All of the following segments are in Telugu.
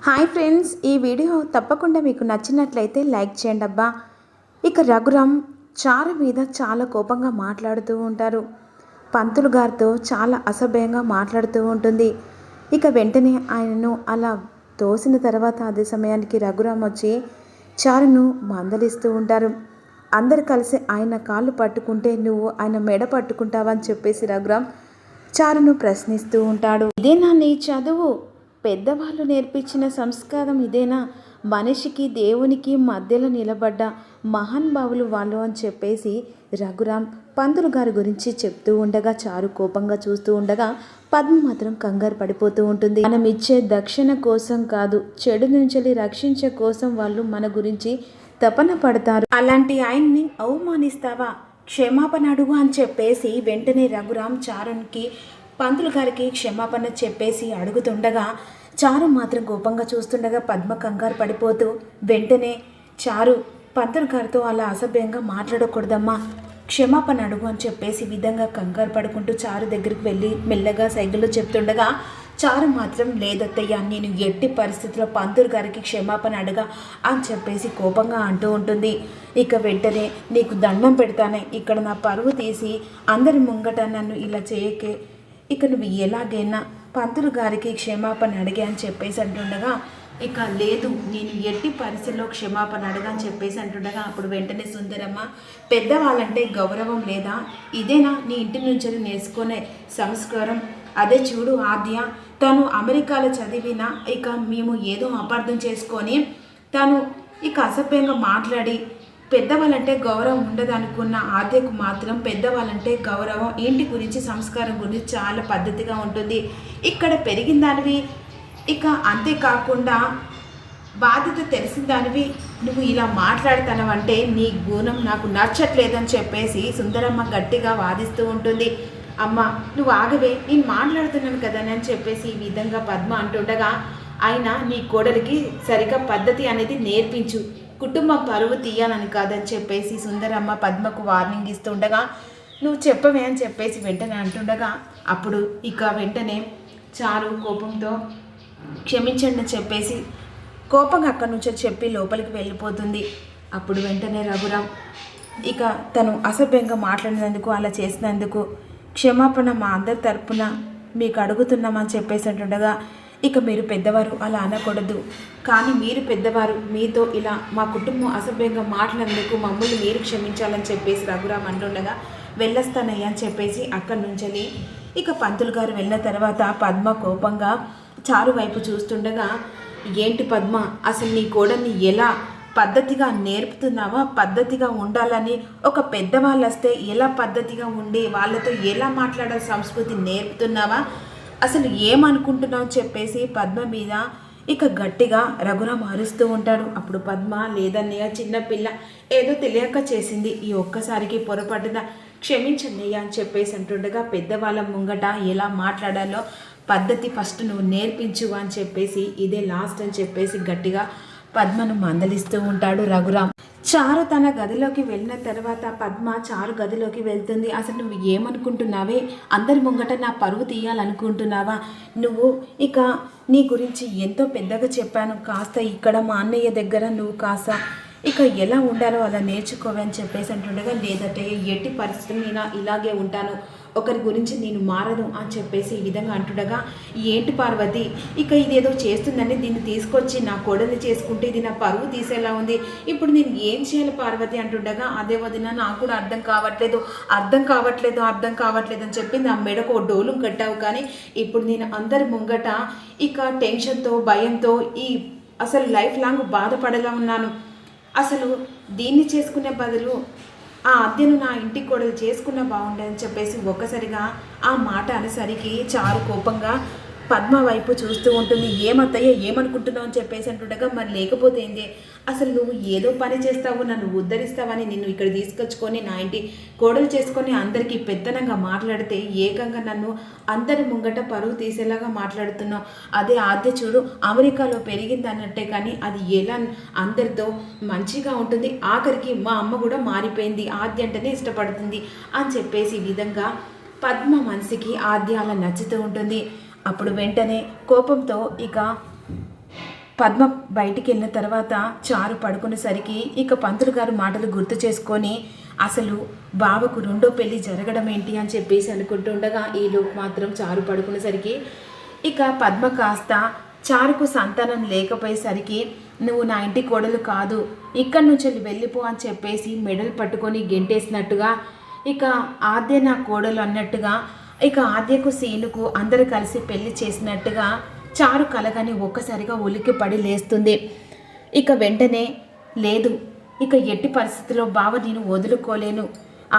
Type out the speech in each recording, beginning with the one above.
హాయ్ ఫ్రెండ్స్, ఈ వీడియో తప్పకుండా మీకు నచ్చినట్లయితే లైక్ చేయండి అబ్బా. ఇక రఘురామ్ చారు మీద చాలా కోపంగా మాట్లాడుతూ ఉంటారు. పంతులు గారితో చాలా అసభ్యంగా మాట్లాడుతూ ఉంటుంది. ఇక వెంటనే ఆయనను అలా తోసిన తర్వాత అదే సమయానికి రఘురామ్ వచ్చి చారును మందలిస్తూ ఉంటారు. అందరు కలిసి ఆయన కాళ్ళు పట్టుకుంటే నువ్వు ఆయన మెడ పట్టుకుంటావని చెప్పేసి రఘురామ్ చారును ప్రశ్నిస్తూ ఉంటాడు. ఇదేనా నీ చదువు? పెద్దవాళ్ళు నేర్పించిన సంస్కారం ఇదేనా? మనిషికి దేవునికి మధ్యలో నిలబడ్డ మహానుభావులు వాళ్ళు అని చెప్పేసి రఘురామ్ పంతులు గారి గురించి చెప్తూ ఉండగా చారు కోపంగా చూస్తూ ఉండగా పద్మ మాత్రం కంగారు పడిపోతూ ఉంటుంది. మనం ఇచ్చే దక్షిణ కోసం కాదు, చెడు నుంచి రక్షించే కోసం వాళ్ళు మన గురించి తపన పడతారు. అలాంటి ఆయన్ని అవమానిస్తావా? క్షమాపణ అడుగు అని చెప్పేసి వెంటనే రఘురామ్ చారునికి పంతులు గారికి క్షమాపణ చెప్పేసి అడుగుతుండగా చారు మాత్రం కోపంగా చూస్తుండగా పద్మ కంగారు పడిపోతూ వెంటనే చారు పంతులు గారితో అలా అసభ్యంగా మాట్లాడకూడదమ్మా, క్షమాపణ అడుగు అని చెప్పేసి విధంగా కంగారు పడుకుంటూ చారు దగ్గరికి వెళ్ళి మెల్లగా సైకిల్లో చెప్తుండగా చారు మాత్రం లేదత్తయ్య, నేను ఎట్టి పరిస్థితిలో పంతులు గారికి క్షమాపణ అడగా అని చెప్పేసి కోపంగా అంటూ ఉంటుంది. ఇక వెంటనే నీకు దండం పెడతానే, ఇక్కడ నా పరువు తీసి అందరి ముంగట నన్ను ఇలా చేయకే, ఇక నువ్వు ఎలాగైనా పంతులు గారికి క్షమాపణ అడిగా అని చెప్పేసి అంటుండగా ఇక లేదు, నేను ఎట్టి పరిస్థితుల్లో క్షమాపణ అడగా అని చెప్పేసి అంటుండగా అప్పుడు వెంటనే సుందరమ్మ, పెద్దవాళ్ళంటే గౌరవం లేదా? ఇదేనా నీ ఇంటి నుంచి నేర్చుకునే సంస్కారం? అదే చూడు ఆద్య, తను అమెరికాలో చదివినా ఇక మేము ఏదో అపార్థం చేసుకొని తను ఇక అసభ్యంగా మాట్లాడి పెద్దవాళ్ళంటే గౌరవం ఉండదు అనుకున్న ఆద్యకు మాత్రం పెద్దవాళ్ళంటే గౌరవం, ఇంటి గురించి సంస్కారం గురించి చాలా పద్ధతిగా ఉంటుంది. ఇక్కడ పెరిగిన దానివి, ఇక అంతేకాకుండా బాధ్యత తెలిసిన దానివి నువ్వు ఇలా మాట్లాడుతానవంటే నీ గుణం నాకు నచ్చట్లేదని చెప్పేసి సుందరమ్మ గట్టిగా వాదిస్తూ ఉంటుంది. అమ్మ నువ్వు ఆగవే, నేను మాట్లాడుతున్నాను కదా అని చెప్పేసి ఈ విధంగా పద్మ అంటుండగా అయినా నీ కోడలికి సరిగా పద్ధతి అనేది నేర్పించు, కుటుంబం పరువు తీయాలని కాదని చెప్పేసి సుందరమ్మ పద్మకు వార్నింగ్ ఇస్తుండగా నువ్వు చెప్పవే అని చెప్పేసి వెంటనే అంటుండగా అప్పుడు ఇక వెంటనే చారు కోపంతో క్షమించండి అని చెప్పేసి కోపంగా అక్కడి నుంచి చెప్పి లోపలికి వెళ్ళిపోతుంది. అప్పుడు వెంటనే రఘురామ్ ఇక తను అసభ్యంగా మాట్లాడినందుకు అలా చేసినందుకు క్షమాపణ మా అందరి తరపున మీకు అడుగుతున్నామని చెప్పేసి అంటుండగా ఇక మీరు పెద్దవారు అలా అనకూడదు, కానీ మీరు పెద్దవారు, మీతో ఇలా మా కుటుంబం అసభ్యంగా మాట్లాడినందుకు మమ్మల్ని మీరు క్షమించాలని చెప్పేసి రఘురామ్ అంటుండగా వెళ్ళొస్తానయ్యా అని చెప్పేసి అక్కడి నుంచి ఇక పంతులు గారు వెళ్ళిన తర్వాత పద్మ కోపంగా చారు వైపు చూస్తుండగా ఏంటి పద్మ, అసలు నీ కోడల్ని ఎలా పద్ధతిగా నేర్పుతున్నావా? పద్ధతిగా ఉండాలని ఒక పెద్దవాళ్ళు వస్తే ఎలా పద్ధతిగా ఉండి వాళ్ళతో ఎలా మాట్లాడాలి సంస్కృతి నేర్పుతున్నావా? అసలు ఏమనుకుంటున్నావు చెప్పేసి పద్మ మీద ఇక గట్టిగా రఘురామ్ అరుస్తూ ఉంటాడు. అప్పుడు పద్మ లేదన్నయ్య, చిన్నపిల్ల ఏదో తెలియక చేసింది, ఈ ఒక్కసారికి పొరపాటున క్షమించన్నయ్య అని చెప్పేసి అంటుండగా పెద్దవాళ్ళ ముంగట ఎలా మాట్లాడాలో పద్ధతి ఫస్ట్ నువ్వు నేర్పించు అని చెప్పేసి ఇదే లాస్ట్ అని చెప్పేసి గట్టిగా పద్మను మందలిస్తూ ఉంటాడు రఘురామ్. చారు తన గదిలోకి వెళ్ళిన తర్వాత పద్మ చారు గదిలోకి వెళ్తుంది. అసలు నువ్వు ఏమనుకుంటున్నావే? అందరి ముంగట నా పరువు తీయాలనుకుంటున్నావా? నువ్వు ఇక నీ గురించి ఎంతో పెద్దగా చెప్పాను, కాస్త ఇక్కడ మా అన్నయ్య దగ్గర నువ్వు కాస్త ఇక ఎలా ఉండాలో అలా నేర్చుకోవని చెప్పేసి అంటుండగా లేదంటే ఎట్టి పరిస్థితులు నేను ఇలాగే ఉంటాను, ఒకరి గురించి నేను మారను అని చెప్పేసి ఈ విధంగా అంటుండగా ఏంటి పార్వతి, ఇక ఇదేదో చేస్తుందని దీన్ని తీసుకొచ్చి నా కోడల్ని చేసుకుంటే ఇది నా పరువు తీసేలా ఉంది, ఇప్పుడు నేను ఏం చేయాలి పార్వతి అంటుండగా అదే వదిన నాకు కూడా అర్థం కావట్లేదు అని చెప్పి నా మెడకు డోలు కట్టావు, కానీ ఇప్పుడు నేను అందరి ముంగట ఇక టెన్షన్తో భయంతో ఈ అసలు లైఫ్ లాంగ్ బాధపడేలా ఉన్నాను. అసలు దీన్ని చేసుకునే బదులు ఆ అద్దెను నా ఇంటికి కూడా చేసుకున్న బాగుండేదని చెప్పేసి ఒక్కసారిగా ఆ మాట అనేసరికి చారు కోపంగా పద్మ వైపు చూస్తూ ఉంటుంది. ఏమత్తయ్య ఏమనుకుంటున్నావు అని చెప్పేసి అంటుండగా మరి లేకపోతే ఏంటి, అసలు నువ్వు ఏదో పని చేస్తావు, నన్ను ఉద్ధరిస్తావని నిన్ను ఇక్కడ తీసుకొచ్చుకొని నా ఇంటి కోడలు చేసుకొని అందరికీ పెద్దనంగా మాట్లాడితే ఏకంగా నన్ను అందరి ముంగట పరువు తీసేలాగా మాట్లాడుతున్నావు. అదే ఆద్య చూడు అమెరికాలో పెరిగింది అన్నట్టే, కానీ అది ఎలా అందరితో మంచిగా ఉంటుంది, ఆఖరికి మా అమ్మ కూడా మారిపోయింది, ఆద్య అంటేనే ఇష్టపడుతుంది అని చెప్పేసి ఈ విధంగా పద్మ మనసుకి ఆద్య అలా నచ్చుతూ ఉంటుంది. అప్పుడు వెంటనే కోపంతో ఇక పద్మ బయటికి వెళ్ళిన తర్వాత చారు పడుకునేసరికి ఇక పంతులు గారు మాటలు గుర్తు చేసుకొని అసలు బావకు రెండో పెళ్ళి జరగడం ఏంటి అని చెప్పేసి అనుకుంటుండగా ఈలోపు మాత్రం చారు పడుకునేసరికి ఇక పద్మ కాస్త చారుకు సంతానం లేకపోయేసరికి నువ్వు నా ఇంటి కోడలు కాదు, ఇక్కడి నుంచి వెళ్ళిపో అని చెప్పేసి మెడలు పట్టుకొని గెంటేసినట్టుగా ఇక ఆద్య నా కోడలు అన్నట్టుగా ఇక ఆద్యకు సీనుకు అందరూ కలిసి పెళ్లి చేసినట్టుగా చారు కలగని ఒక్కసారిగా ఉలిక్కి పడి లేస్తుంది. ఇక వెంటనే లేదు, ఇక ఎట్టి పరిస్థితిలో బావ నేను వదులుకోలేను,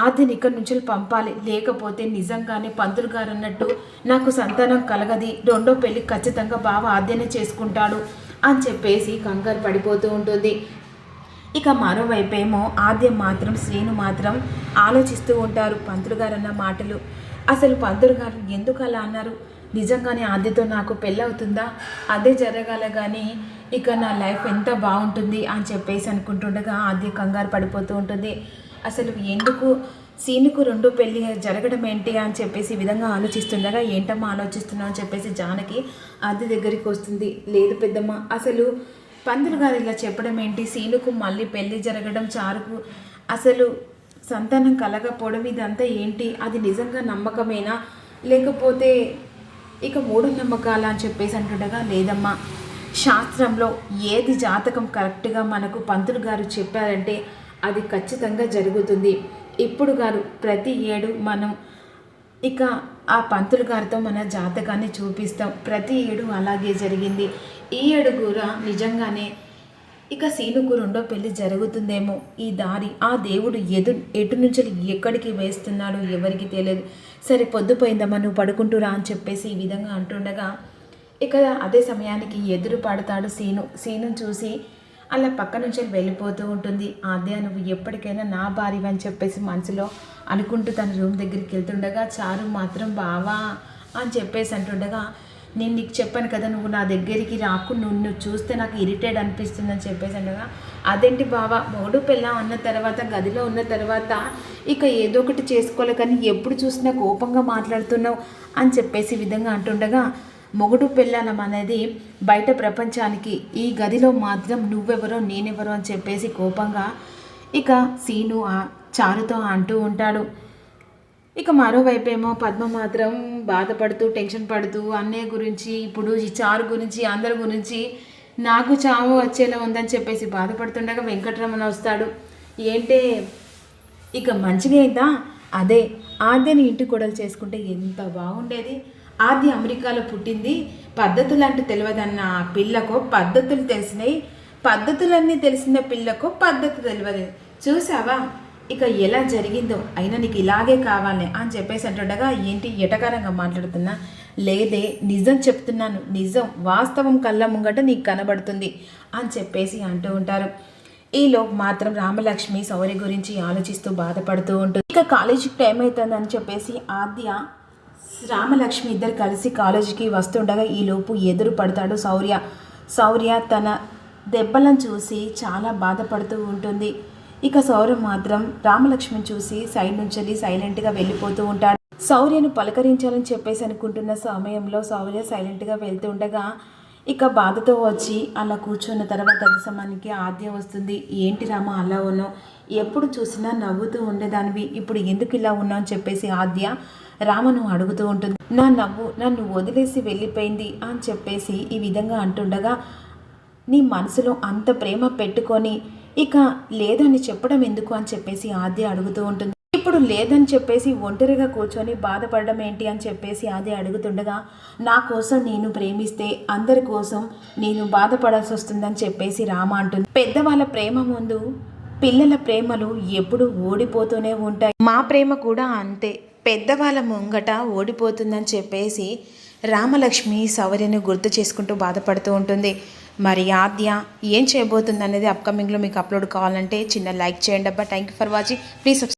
ఆద్యని ఇక్కడి నుంచి పంపాలి, లేకపోతే నిజంగానే పంతులు గారు అన్నట్టు నాకు సంతానం కలగది, రెండో పెళ్ళి ఖచ్చితంగా బావ ఆద్యనే చేసుకుంటాడు అని చెప్పేసి కంగారు పడిపోతూ ఉంటుంది. ఇక మరోవైపేమో ఆద్య మాత్రం శ్రీను మాత్రం ఆలోచిస్తూ ఉంటారు పంతులు గారు అన్న మాటలు. అసలు పంతులు గారు ఎందుకు అలా అన్నారు, నిజంగానే ఆద్యతో నాకు పెళ్ళవుతుందా, అదే జరగాల కానీ ఇక నా లైఫ్ ఎంత బాగుంటుంది అని చెప్పేసి అనుకుంటుండగా ఆద్య కంగారు పడిపోతూ ఉంటుంది. అసలు ఎందుకు సీనుకు రెండో పెళ్ళి జరగడం ఏంటి అని చెప్పేసి ఈ విధంగా ఆలోచిస్తుండగా ఏంటమ్మా ఆలోచిస్తున్నావు అని చెప్పేసి జానకి ఆద్య దగ్గరికి వస్తుంది. లేదు పెద్దమ్మ, అసలు పంతులు గారు ఇలా చెప్పడం ఏంటి, సీనుకు మళ్ళీ పెళ్ళి జరగడం, చారుకు అసలు సంతానం కలగకపోవడం, ఇదంతా ఏంటి, అది నిజంగా నమ్మకమేనా లేకపోతే ఇక మూఢనమ్మకాలా అని చెప్పేసి అంటుండగా లేదమ్మా, శాస్త్రంలో ఏది జాతకం కరెక్ట్గా మనకు పంతులు గారు చెప్పారంటే అది ఖచ్చితంగా జరుగుతుంది. ఇప్పుడు గారు ప్రతి ఏడు మనం ఇక ఆ పంతులు గారితో మన జాతకాన్ని చూపిస్తాం, ప్రతి ఏడు అలాగే జరిగింది. ఈ ఏడు కూడా నిజంగానే ఇక సీనుకు రెండో పెళ్ళి జరుగుతుందేమో, ఈ దారి ఆ దేవుడు ఎటు నుంచి ఎక్కడికి వేస్తున్నాడో ఎవరికి తెలియదు. సరే పొద్దుపోయిందమ్మా, నువ్వు పడుకుంటురా అని చెప్పేసి ఈ విధంగా అంటుండగా ఇక అదే సమయానికి ఎదురు పడతాడు సీను చూసి అలా పక్క నుంచి వెళ్ళిపోతూ ఉంటుంది. ఆద్య నువ్వు ఎప్పటికైనా నా భార్య అని చెప్పేసి మనసులో అనుకుంటూ తన రూమ్ దగ్గరికి వెళ్తుండగా చారు మాత్రం బావా అని చెప్పేసి అంటుండగా నేను నీకు చెప్పాను కదా నువ్వు నా దగ్గరికి రాకు, నువ్వు చూస్తే నాకు ఇరిటేట్ అనిపిస్తుంది అని చెప్పేసి అండగా అదేంటి బావా, మూడు పెళ్ళాం అన్న తర్వాత గదిలో ఉన్న తర్వాత ఇక ఏదో ఒకటి చేసుకోవాలి కానీ ఎప్పుడు చూసినా కోపంగా మాట్లాడుతున్నావు అని చెప్పేసి విధంగా అంటుండగా మొగుడు పెళ్ళానం అనేది బయట ప్రపంచానికి, ఈ గదిలో మాత్రం నువ్వెవరో నేనెవరో అని చెప్పేసి కోపంగా ఇక సీను ఆ చారుతో అంటూ ఉంటాడు. ఇక మరోవైపేమో పద్మ మాత్రం బాధపడుతూ టెన్షన్ పడుతూ అన్నయ్య గురించి, ఇప్పుడు ఈ చారు గురించి, అందరి గురించి నాకు చావు వచ్చేలా ఉందని చెప్పేసి బాధపడుతుండగా వెంకటరమణ వస్తాడు. ఏంటే ఇక మంచిగా అయిందా, అదే ఆద్యని ఇంటి కొడలు చేసుకుంటే ఎంత బాగుండేది, ఆద్య అమెరికాలో పుట్టింది, పద్ధతులు అంటే తెలియదన్న పిల్లకు పద్ధతులు తెలిసినాయి, పద్ధతులన్నీ తెలిసిన పిల్లకు పద్ధతి తెలియదు, చూసావా ఇక ఎలా జరిగిందో, అయినా నీకు ఇలాగే కావాలి అని చెప్పేసి అంటుండగా ఏంటి ఎటకారంగా మాట్లాడుతున్నా, లేదే నిజం చెప్తున్నాను, నిజం వాస్తవం కళ్ళ ముంగట నీకు కనబడుతుంది అని చెప్పేసి అంటూ ఉంటారు. ఈలోపు మాత్రం రామలక్ష్మి శౌర్య గురించి ఆలోచిస్తూ బాధపడుతూ ఉంటుంది. ఇక కాలేజీకి టైం అవుతుందని చెప్పేసి ఆద్య రామలక్ష్మి ఇద్దరు కలిసి కాలేజీకి వస్తుండగా ఈలోపు ఎదురు పడతాడు శౌర్య తన దెబ్బలను చూసి చాలా బాధపడుతూ ఉంటుంది. ఇక శౌర్య మాత్రం రామలక్ష్మిని చూసి సైడ్ నుంచి సైలెంట్గా వెళ్ళిపోతూ ఉంటాడు. శౌర్యను పలకరించాలని చెప్పేసి అనుకుంటున్న సమయంలో శౌర్య సైలెంట్గా వెళ్తూ ఉండగా ఇక బాధతో వచ్చి అలా కూర్చున్న తర్వాత అది సమయానికి ఆద్య వస్తుంది. ఏంటి రామ అలా ఉన్నావు, ఎప్పుడు చూసినా నవ్వుతూ ఉండేదానివి, ఇప్పుడు ఎందుకు ఇలా ఉన్నావు అని చెప్పేసి ఆద్య రామను అడుగుతూ ఉంటుంది. నా నవ్వు నన్ను వదిలేసి వెళ్ళిపోయింది అని చెప్పేసి ఈ విధంగా అంటుండగా నీ మనసులో అంత ప్రేమ పెట్టుకొని ఇక లేదని చెప్పడం ఎందుకు అని చెప్పేసి ఆద్య అడుగుతూ ఉంటుంది. ఇప్పుడు లేదని చెప్పేసి ఒంటరిగా కూర్చొని బాధపడడం ఏంటి అని చెప్పేసి ఆద్య అడుగుతుండగా నా కోసం నేను ప్రేమిస్తే అందరి కోసం నేను బాధపడాల్సి వస్తుందని చెప్పేసి రామ అంటుంది. పెద్దవాళ్ళ ప్రేమ ముందు పిల్లల ప్రేమలు ఎప్పుడు ఓడిపోతూనే ఉంటాయి, మా ప్రేమ కూడా అంతే పెద్దవాళ్ళ ముంగట ఓడిపోతుందని చెప్పేసి రామలక్ష్మి శౌర్యను గుర్తు చేసుకుంటూ బాధపడుతూ ఉంటుంది. మరి ఆద్య ఏం చేయబోతుంది అనేది అప్కమింగ్లో మీకు అప్లోడ్ కావాలంటే చిన్న లైక్ చేయండి అబ్బా. Thank you for watching. Please subscribe.